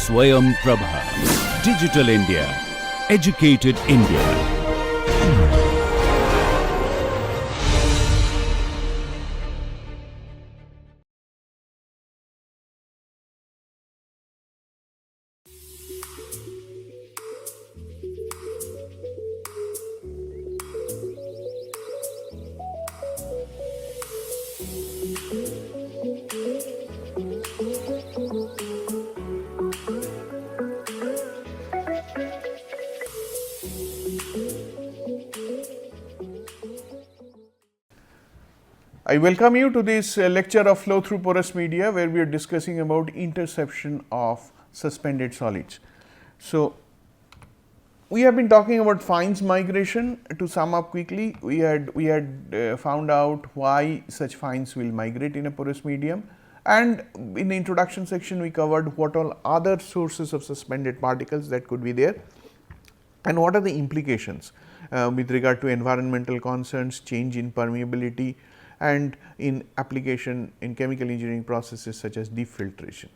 Swayam Prabha. Digital India. Educated India. I welcome you to this lecture of flow through porous media, where we are discussing about interception of suspended solids. So, we have been talking about fines migration. To sum up quickly, we had found out why such fines will migrate in a porous medium, and in the introduction section we covered what all other sources of suspended particles that could be there and what are the implications with regard to environmental concerns, change in permeability, and in application in chemical engineering processes such as deep filtration.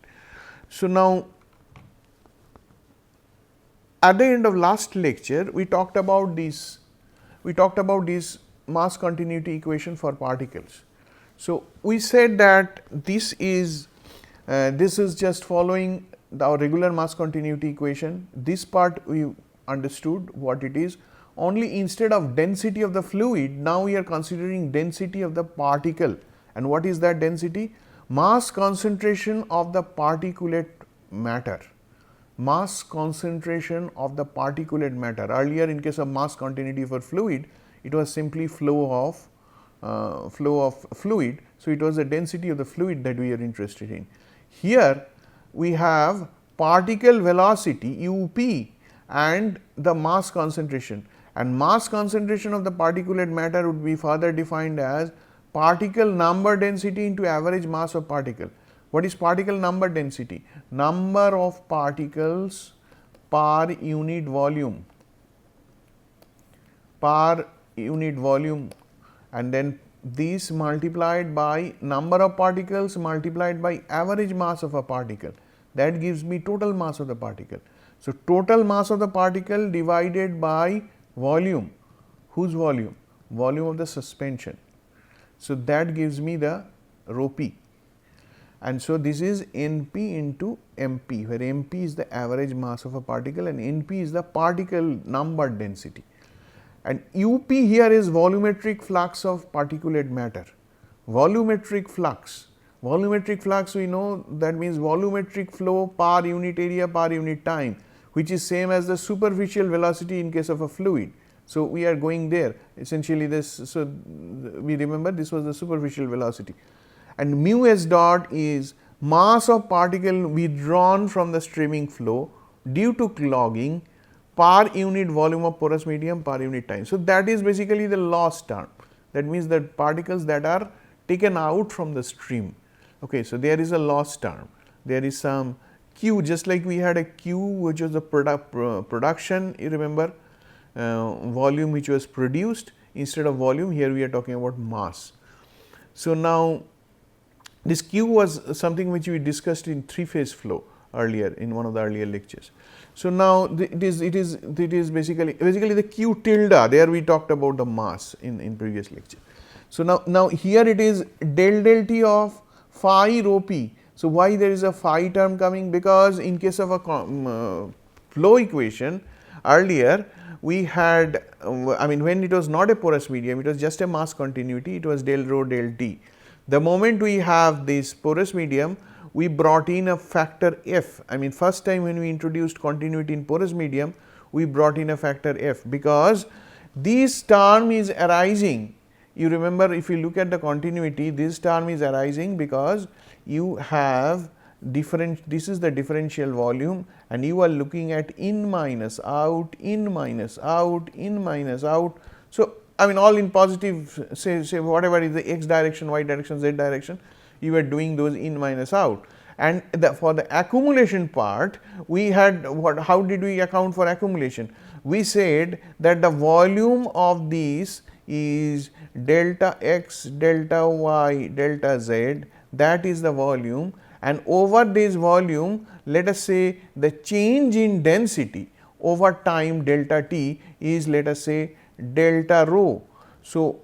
So, now at the end of last lecture we talked about this mass continuity equation for particles. So, we said that this is just following our regular mass continuity equation. This part we understood what it is. Only instead of density of the fluid, now we are considering density of the particle. And what is that density? Mass concentration of the particulate matter. Mass concentration of the particulate matter. Earlier, in case of mass continuity for fluid, it was simply flow of fluid. So, it was the density of the fluid that we are interested in. Here, we have particle velocity u p and the mass concentration. And mass concentration of the particulate matter would be further defined as particle number density into average mass of particle. What is particle number density? Number of particles per unit volume, and then this multiplied by number of particles multiplied by average mass of a particle, that gives me total mass of the particle. So, total mass of the particle divided by volume. Whose volume? Volume of the suspension. So, that gives me the rho p, and so this is N p into M p, where M p is the average mass of a particle and N p is the particle number density, and U p here is volumetric flux of particulate matter. Volumetric flux we know that means volumetric flow per unit area per unit time, which is same as the superficial velocity in case of a fluid. So, we are going there essentially this. So, we remember this was the superficial velocity, and mu s dot is mass of particle withdrawn from the streaming flow due to clogging per unit volume of porous medium per unit time. So, that is basically the loss term. That means that particles that are taken out from the stream. Okay, so, there is a loss term, there is some Q, just like we had a Q which was the production, you remember, volume which was produced. Instead of volume, here we are talking about mass. So, now this Q was something which we discussed in 3-phase flow earlier in one of the earlier lectures. So, now it is basically the Q tilde, there we talked about the mass in previous lecture. So, now here it is del T of phi rho p. So, why there is a phi term coming? Because in case of a flow equation earlier we had when it was not a porous medium, it was just a mass continuity, it was del rho del T. The moment we have this porous medium, we brought in a factor f. First time when we introduced continuity in porous medium, we brought in a factor f, because this term is arising. You remember, if you look at the continuity, this term is arising because you have this is the differential volume, and you are looking at in minus out, in minus out, in minus out. So, all in positive, say whatever is the x direction, y direction, z direction, you are doing those in minus out. And for the accumulation part, we had how did we account for accumulation? We said that the volume of these is delta x, delta y, delta z, that is the volume, and over this volume, let us say the change in density over time delta t is, let us say, delta rho. So,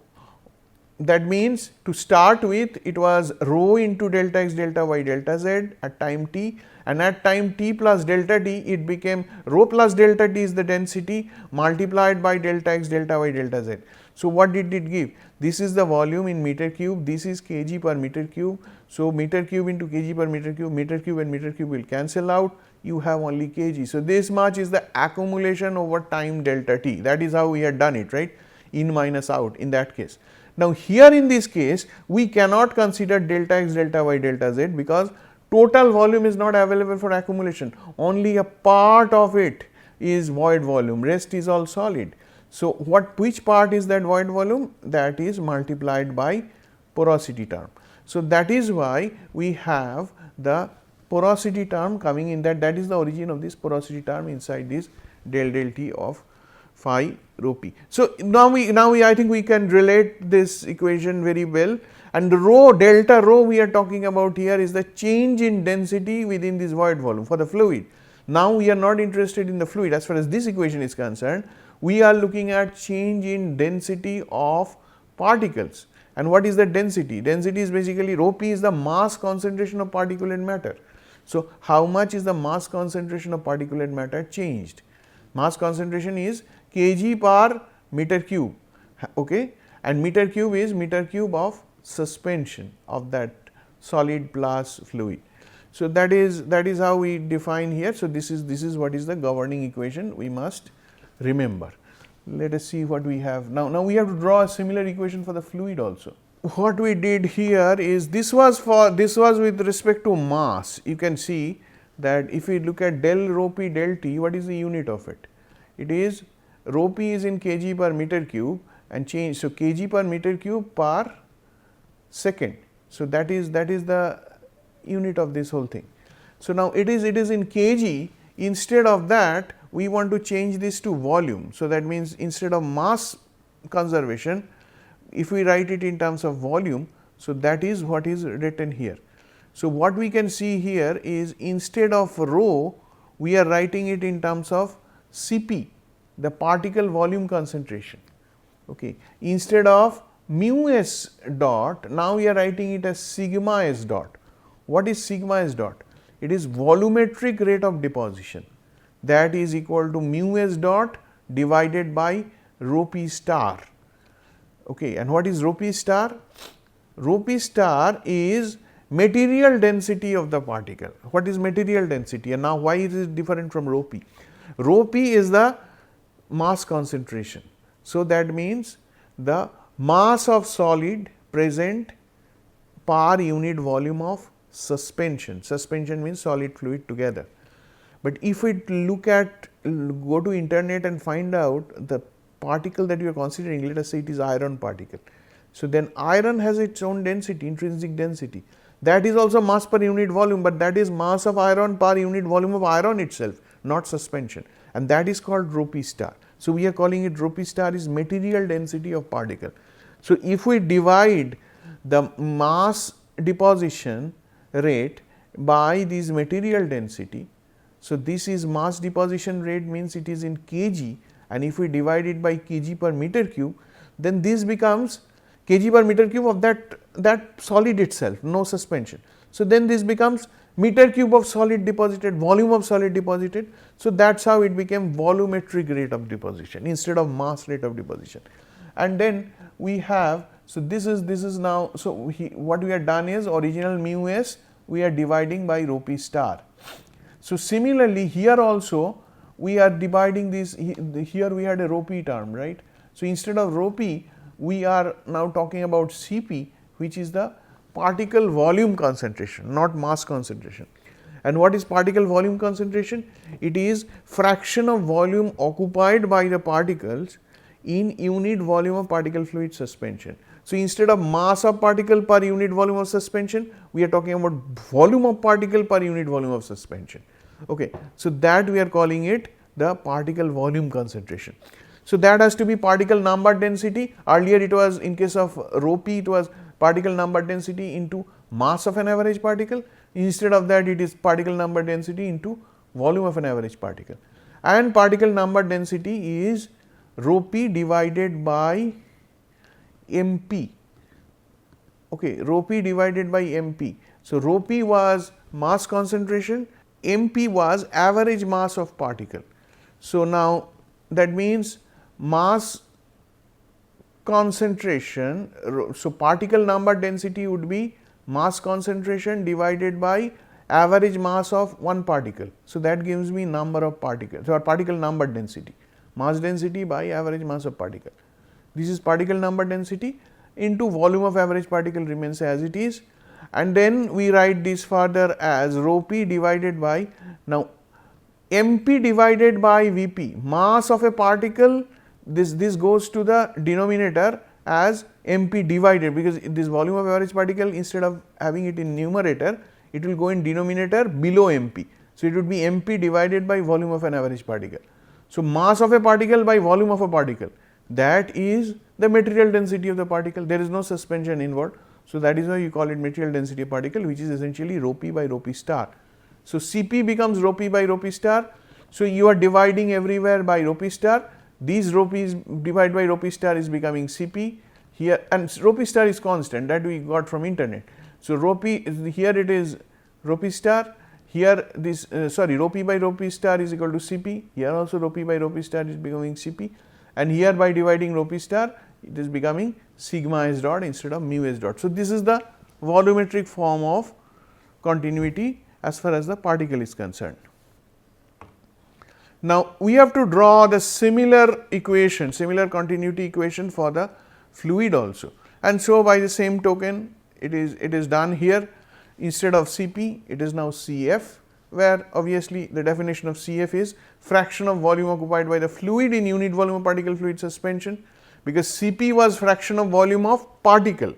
that means to start with it was rho into delta x delta y delta z at time t, and at time t plus delta t it became rho plus delta t is the density multiplied by delta x delta y delta z. So, what did it give? This is the volume in meter cube, this is kg per meter cube. So, meter cube into kg per meter cube and meter cube will cancel out, you have only kg. So, this much is the accumulation over time delta t, that is how we had done it, right, in minus out in that case. Now, here in this case we cannot consider delta x delta y delta z because total volume is not available for accumulation, only a part of it is void volume, rest is all solid. So, which part is that void volume? That is multiplied by porosity term. So, that is why we have the porosity term coming in, that is the origin of this porosity term inside this del t of phi rho p. So, now we I think we can relate this equation very well, and rho delta rho we are talking about here is the change in density within this void volume for the fluid. Now, we are not interested in the fluid as far as this equation is concerned, we are looking at change in density of particles. And what is the density? Density is basically rho p is the mass concentration of particulate matter. So, how much is the mass concentration of particulate matter changed? Mass concentration is kg per meter cube, okay, and meter cube is meter cube of suspension of that solid plus fluid. So, that is how we define here. So, this is what is the governing equation we must remember. Let us see what we have now. Now, we have to draw a similar equation for the fluid also. What we did here is this was with respect to mass. You can see that if we look at del rho p del t, what is the unit of it? It is rho p is in kg per meter cube and change. So, kg per meter cube per second. So, that is the unit of this whole thing. So, now it is in kg. Instead of that, we want to change this to volume. So, that means instead of mass conservation, if we write it in terms of volume, so that is what is written here. So, what we can see here is instead of rho, we are writing it in terms of Cp, the particle volume concentration. Okay. Instead of mu s dot, now we are writing it as sigma s dot. What is sigma s dot? It is volumetric rate of deposition, that is equal to mu s dot divided by rho p star. Okay. And what is rho p star? Rho p star is material density of the particle. What is material density, and now why it is different from rho p? Rho p is the mass concentration. So, that means the mass of solid present per unit volume of suspension. Suspension means solid fluid together. But if we go to internet and find out the particle that you are considering, let us say it is iron particle. So, then iron has its own density, intrinsic density, that is also mass per unit volume, but that is mass of iron per unit volume of iron itself, not suspension, and that is called rho p star. So, we are calling it rho p star is material density of particle. So, if we divide the mass deposition rate by this material density, so this is mass deposition rate means it is in kg, and if we divide it by kg per meter cube, then this becomes kg per meter cube of that solid itself, no suspension. So, then this becomes meter cube of solid deposited, volume of solid deposited. So, that is how it became volumetric rate of deposition instead of mass rate of deposition. And then we have, so this is now, so what we have done is original mu s we are dividing by rho p star. So, similarly here also we are dividing this, here we had a rho p term, right. So, instead of rho p we are now talking about Cp, which is the particle volume concentration, not mass concentration. And what is particle volume concentration? It is fraction of volume occupied by the particles in unit volume of particle fluid suspension. So, instead of mass of particle per unit volume of suspension, we are talking about volume of particle per unit volume of suspension. Okay. So, that we are calling it the particle volume concentration. So, that has to be particle number density. Earlier it was, in case of rho p, it was particle number density into mass of an average particle. Instead of that, it is particle number density into volume of an average particle, and particle number density is rho p divided by mp. Okay, rho p divided by mp. So, rho p was mass concentration, mp was average mass of particle. So, now that means mass concentration, so particle number density would be mass concentration divided by average mass of one particle. So, that gives me number of particles or particle number density, mass density by average mass of particle. This is particle number density into volume of average particle remains as it is, and then we write this further as rho p divided by, now mp divided by Vp, mass of a particle, this goes to the denominator as mp divided, because this volume of average particle, instead of having it in numerator, it will go in denominator below mp. So, it would be mp divided by volume of an average particle. So, mass of a particle by volume of a particle, that is the material density of the particle. There is no suspension involved. So, that is why you call it material density particle, which is essentially rho p by rho p star. So, Cp becomes rho p by rho p star. So, you are dividing everywhere by rho p star. These rho p divided by rho p star is becoming Cp here, and rho p star is constant, that we got from internet. So, rho p here it is rho p star, here this rho p by rho p star is equal to Cp, here also rho p by rho p star is becoming Cp, and here by dividing rho p star it is becoming sigma s dot instead of mu s dot. So, this is the volumetric form of continuity as far as the particle is concerned. Now, we have to draw the similar equation, similar continuity equation for the fluid also, and so by the same token it is done here. Instead of Cp, it is now Cf, where obviously the definition of Cf is fraction of volume occupied by the fluid in unit volume of particle fluid suspension, because Cp was fraction of volume of particle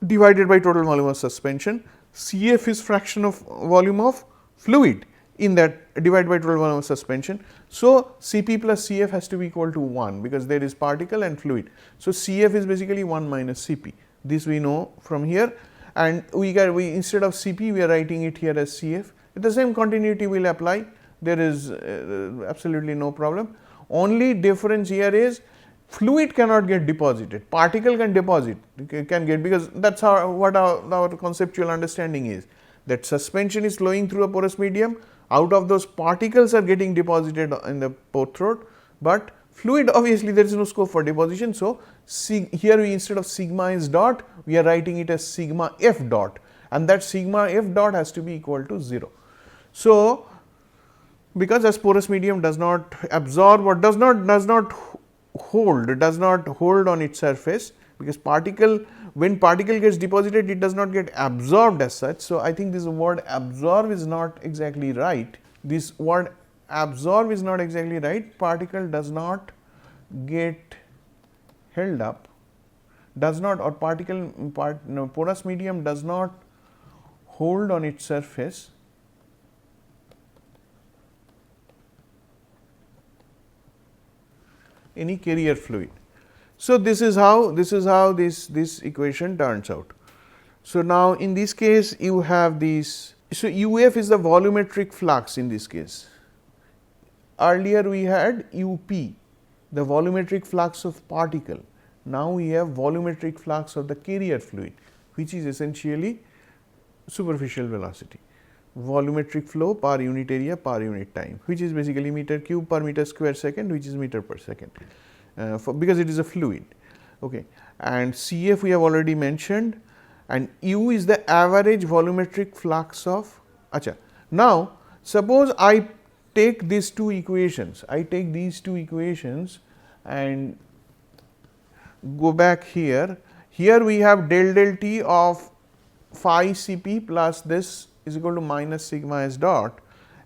divided by total volume of suspension. Cf is fraction of volume of fluid in that divided by total volume of suspension. So, Cp plus Cf has to be equal to 1, because there is particle and fluid. So, Cf is basically 1 minus Cp, this we know from here, and we instead of Cp we are writing it here as Cf. The same continuity will apply, there is absolutely no problem. Only difference here is fluid cannot get deposited, particle can deposit, can get, because that is what our conceptual understanding is, that suspension is flowing through a porous medium, out of those particles are getting deposited in the pore throat, but fluid obviously there is no scope for deposition. So, here we instead of sigma s dot we are writing it as sigma f dot, and that sigma f dot has to be equal to 0. So, because as porous medium does not absorb or does not hold on its surface, because when particle gets deposited it does not get absorbed as such. So, I think this word absorb is not exactly right, this word absorb is not exactly right, particle does not get held up, does not, or porous medium does not hold on its surface any carrier fluid. So, this is how this equation turns out. So, now in this case you have these, so UF is the volumetric flux in this case. Earlier we had UP, the volumetric flux of particle. Now we have volumetric flux of the carrier fluid, which is essentially superficial velocity, volumetric flow per unit area per unit time, which is basically meter cube per meter square second, which is meter per second, because it is a fluid. Okay. And Cf we have already mentioned, and U is the average volumetric flux of. Now, suppose I take these two equations, and go back here. Here we have del T of phi Cp plus this is equal to minus sigma s dot,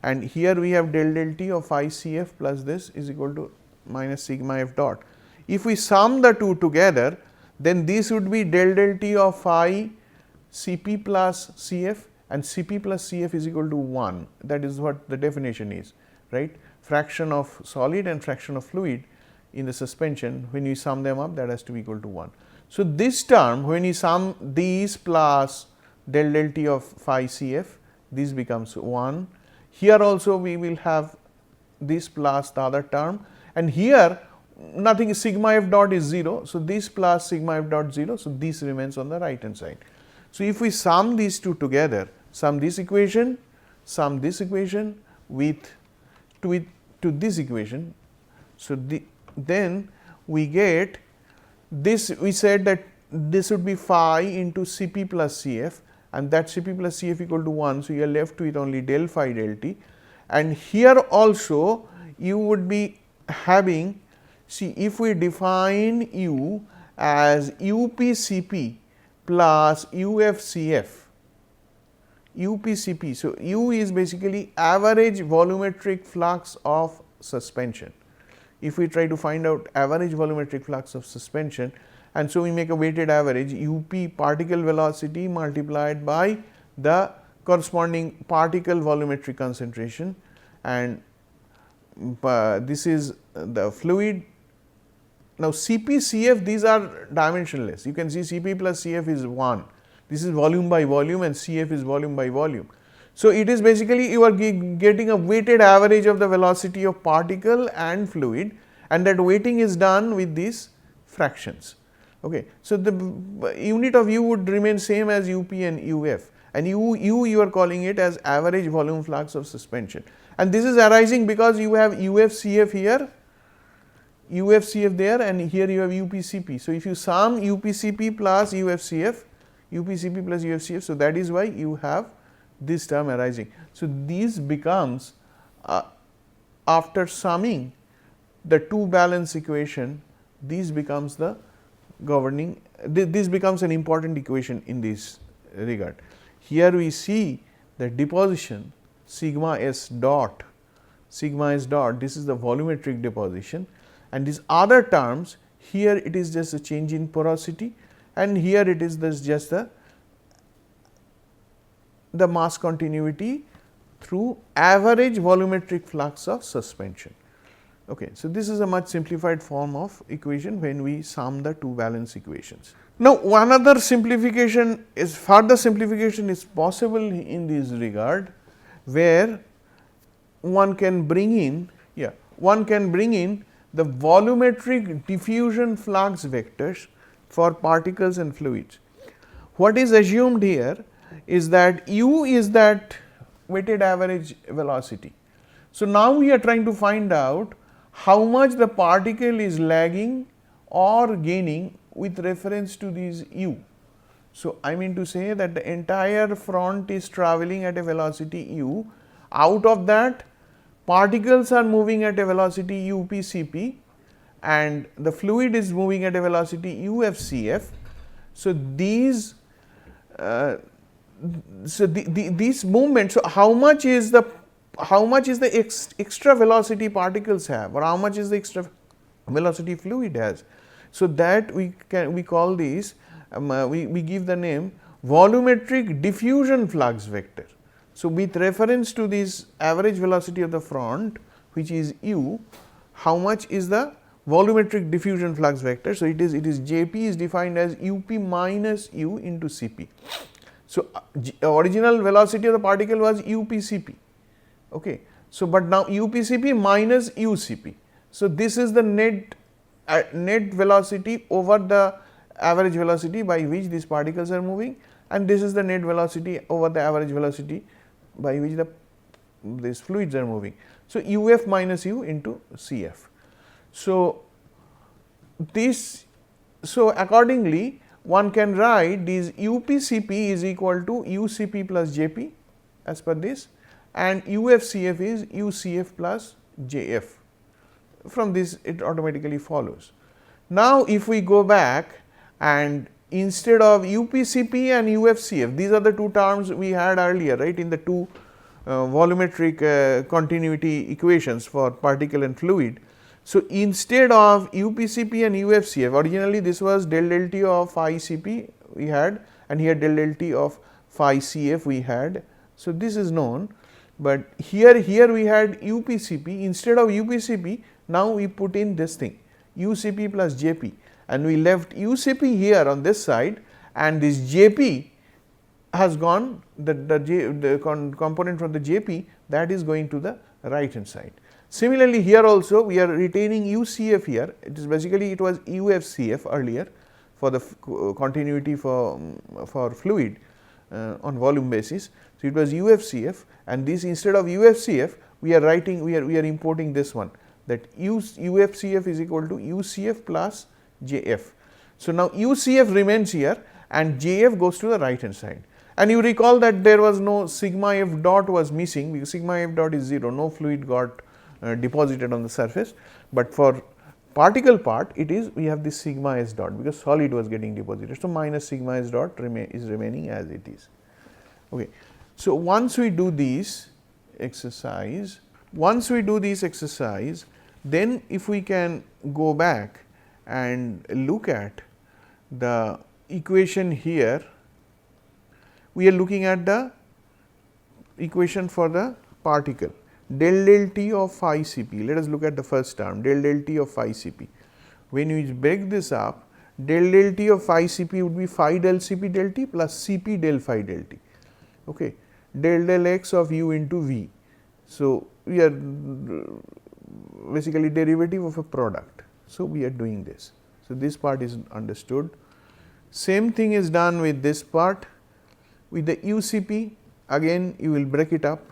and here we have del T of phi Cf plus this is equal to minus sigma f dot. If we sum the two together, then this would be del T of phi Cp plus Cf, and Cp plus Cf is equal to 1. That is what the definition is, right? Fraction of solid and fraction of fluid in the suspension, when we sum them up, that has to be equal to 1. So, this term when you sum these plus del T of phi Cf, this becomes 1. Here also we will have this plus the other term, and here nothing is sigma f dot is 0. So, this plus sigma f dot 0. So, this remains on the right hand side. So, if we sum these two together, sum this equation with to this equation. So, then we get this, we said that this would be phi into Cp plus Cf, and that Cp plus Cf equal to 1. So, you are left with only del phi del t, and here also you would be having, see, if we define u as UpCp plus UfCf, UpCp. So, u is basically average volumetric flux of suspension. If we try to find out average volumetric flux of suspension, and so we make a weighted average Up particle velocity multiplied by the corresponding particle volumetric concentration, and this is the fluid. Now, Cp, Cf, these are dimensionless. You can see Cp plus Cf is 1. This is volume by volume, and Cf is volume by volume. So, it is basically you are getting a weighted average of the velocity of particle and fluid, and that weighting is done with these fractions. Okay. So, the unit of u would remain same as Up and Uf, and you are calling it as average volume flux of suspension, and this is arising because you have UfCf here, UfCf there, and here you have UpCp. So, if you sum UpCp plus UfCf, UpCp plus UfCf, so that is why you have this term arising. So, this becomes after summing the two balance equation, this becomes the governing, this becomes an important equation in this regard. Here we see the deposition sigma s dot, this is the volumetric deposition, and these other terms, here it is just a change in porosity, and here it is just the mass continuity through average volumetric flux of suspension. Okay. So, this is a much simplified form of equation when we sum the two valence equations. Now, one other simplification is, further simplification is possible in this regard, where one can bring in, the volumetric diffusion flux vectors for particles and fluids. What is assumed here is that u is that weighted average velocity. So, now we are trying to find out how much the particle is lagging or gaining with reference to these u. So, I mean to say that the entire front is travelling at a velocity u, out of that particles are moving at a velocity UpCp, and the fluid is moving at a velocity UfCf. So, these these movements, so how much is the extra velocity particles have, or how much is the extra velocity fluid has. So, that we call these, we give the name volumetric diffusion flux vector. So, with reference to this average velocity of the front, which is u, how much is the volumetric diffusion flux vector. So, it is Jp is defined as Up minus u into Cp. So, original velocity of the particle was UpCp. Okay. So, but now UpCp minus UCp. So, this is the net velocity over the average velocity by which these particles are moving, and this is the net velocity over the average velocity by which these fluids are moving. So, Uf minus u into Cf. So, accordingly one can write this UpCp is equal to UCp plus Jp as per this, and UfCf is UCf plus Jf. From this it automatically follows. Now, if we go back and instead of UpCp and UfCf, these are the two terms we had earlier, right, in the two volumetric continuity equations for particle and fluid. So, instead of UpCp and UfCf, originally this was del T of phi Cp we had, and here del T of phi Cf we had. So, this is known, but here we had UpCp. Instead of UpCp, now we put in this thing UCp plus Jp, and we left UCP here on this side, and this JP has gone, the component from the JP, that is going to the right hand side. Similarly, here also we are retaining UCF here. It is basically, it was UFCF earlier for the continuity for fluid on volume basis. So, it was UFCF, and this, instead of UFCF, we are writing, we are importing this one, that UFCF is equal to UCF plus JF. So, now UCF remains here and JF goes to the right hand side. And you recall that there was no sigma F dot was missing, because sigma F dot is 0, no fluid got deposited on the surface, but for particle part it is, we have this sigma S dot, because solid was getting deposited. So, minus sigma S dot is remaining as it is. Okay. So, once we do this exercise, then if we can go back and look at the equation here, we are looking at the equation for the particle, del T of phi Cp. Let us look at the first term, del T of phi Cp. When we break this up, del T of phi Cp would be phi del Cp del T plus Cp del phi del T. Okay. Del x of u into V. So, we are basically derivative of a product. So, we are doing this. So, this part is understood. Same thing is done with this part. With the UCP, again you will break it up,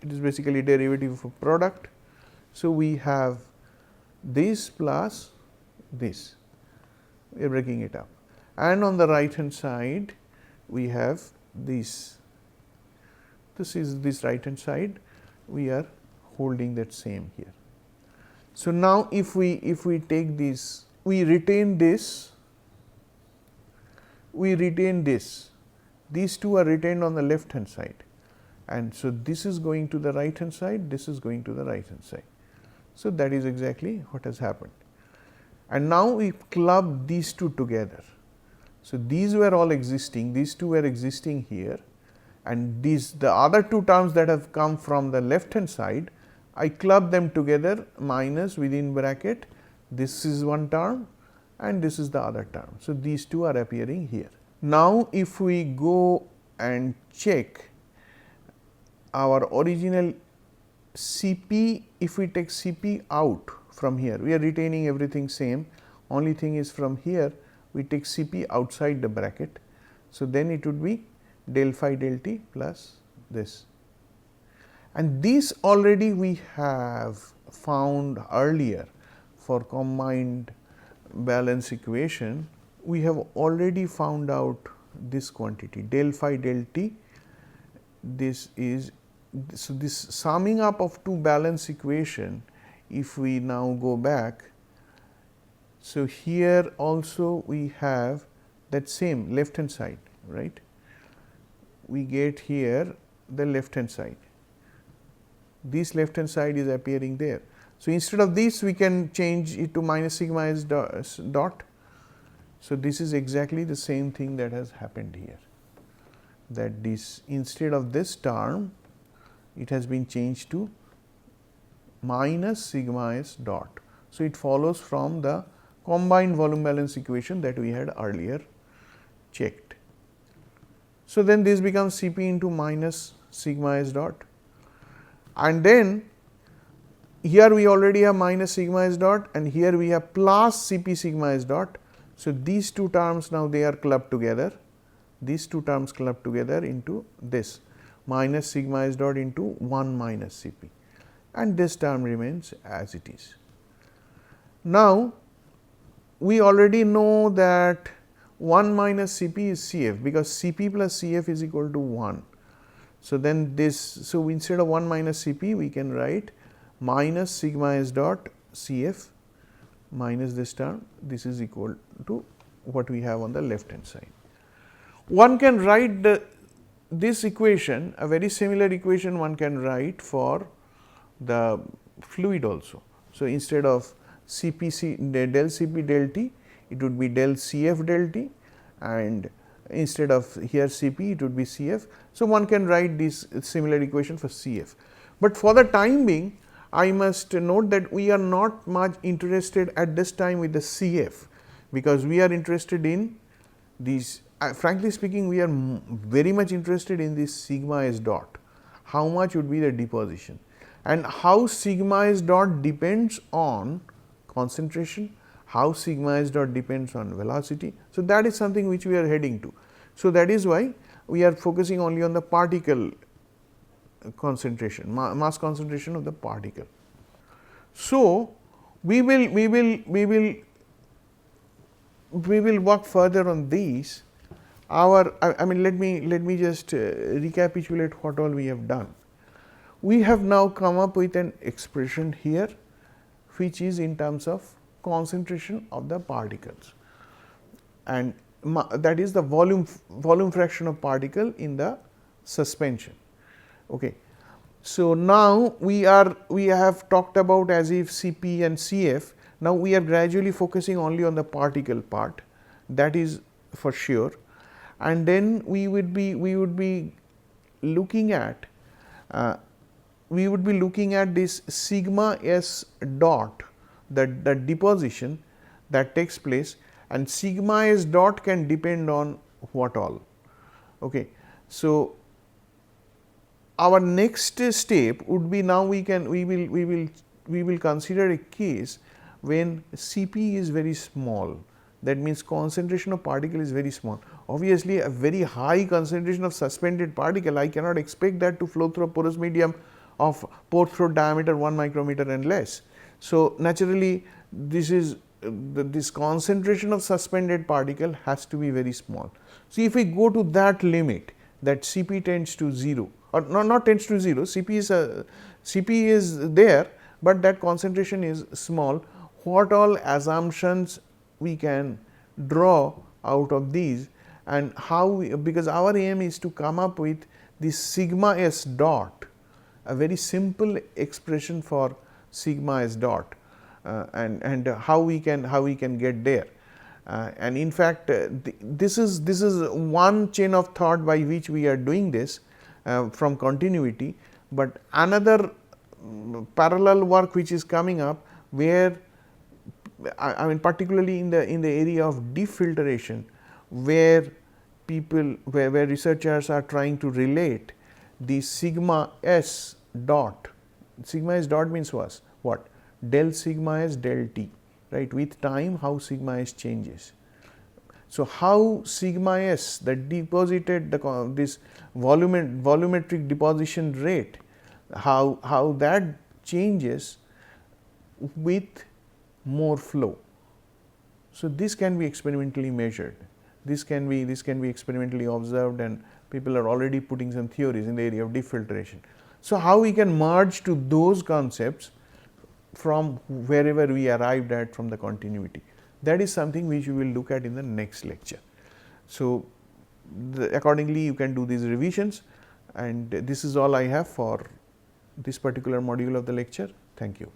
it is basically derivative of a product. So, we have this plus this, we are breaking it up, and on the right hand side we have this is this right hand side, we are holding that same here. So, now if we take this, we retain this, these two are retained on the left hand side, and so this is going to the right hand side, this is going to the right hand side. So, that is exactly what has happened, and now we club these two together. So, these were all existing, these two were existing here, and these, the other two terms that have come from the left hand side, I club them together, minus within bracket, this is one term and this is the other term. So, these two are appearing here. Now, if we go and check our original Cp, if we take Cp out from here, we are retaining everything same, only thing is from here we take Cp outside the bracket. So, then it would be del phi del T plus this, and this already we have found earlier for combined balance equation. We have already found out this quantity del phi del T. This is, so this summing up of two balance equation, if we now go back, so here also we have that same left hand side, right. We get here the left hand side, this left hand side is appearing there. So, instead of this we can change it to minus sigma s dot. So, this is exactly the same thing that has happened here, that this, instead of this term it has been changed to minus sigma s dot. So, it follows from the combined volume balance equation that we had earlier checked. So, then this becomes Cp into minus sigma s dot, and then here we already have minus sigma s dot and here we have plus Cp sigma s dot. So, these two terms now they are clubbed together, these two terms clubbed together into this minus sigma s dot into 1 minus Cp, and this term remains as it is. Now, we already know that 1 minus Cp is Cf, because Cp plus Cf is equal to 1. So, then this, so instead of 1 minus Cp we can write minus sigma s dot Cf minus this term, this is equal to what we have on the left hand side. One can write this equation, a very similar equation one can write for the fluid also. So, instead of Cp del Cp del T, it would be del Cf del T, and instead of here Cp it would be Cf. So, one can write this similar equation for Cf, but for the time being I must note that we are not much interested at this time with the Cf, because we are interested in these. Frankly speaking, we are very much interested in this sigma s dot. How much would be the deposition, and how sigma s dot depends on concentration, how sigma s dot depends on velocity. So, that is something which we are heading to. So, that is why we are focusing only on the particle concentration, mass concentration of the particle. So, we will work further on these. I mean, let me just recapitulate what all we have done. We have now come up with an expression here, which is in terms of concentration of the particles, and that is the volume fraction of particle in the suspension. Okay. So, now we have talked about as if Cp and Cf. Now, we are gradually focusing only on the particle part, that is for sure, and then we would be looking at this sigma s dot, the deposition that takes place, and sigma s dot can depend on what all. Okay. So, our next step would be, now we will consider a case when Cp is very small, that means concentration of particle is very small. Obviously, a very high concentration of suspended particle, I cannot expect that to flow through a porous medium of pore throat diameter 1 micrometer and less. So, naturally, this concentration of suspended particle has to be very small. So, if we go to that limit, that Cp tends to 0, or not tends to 0, Cp is there, but that concentration is small. What all assumptions we can draw out of these, and how because our aim is to come up with this sigma s dot, a very simple expression for sigma s dot, and how we can get there. And in fact, this is one chain of thought by which we are doing this from continuity, but another parallel work which is coming up, where I mean particularly in the area of defiltration, where researchers are trying to relate the sigma s dot. Sigma s dot means what? Del sigma s del t, right? With time, how sigma s changes. So, how sigma s, the deposited this volumetric deposition rate, how that changes with more flow. So, this can be experimentally measured, this can be experimentally observed, and people are already putting some theories in the area of defiltration. So, how we can merge to those concepts from wherever we arrived at from the continuity, that is something which we will look at in the next lecture. So, accordingly you can do these revisions, and this is all I have for this particular module of the lecture. Thank you.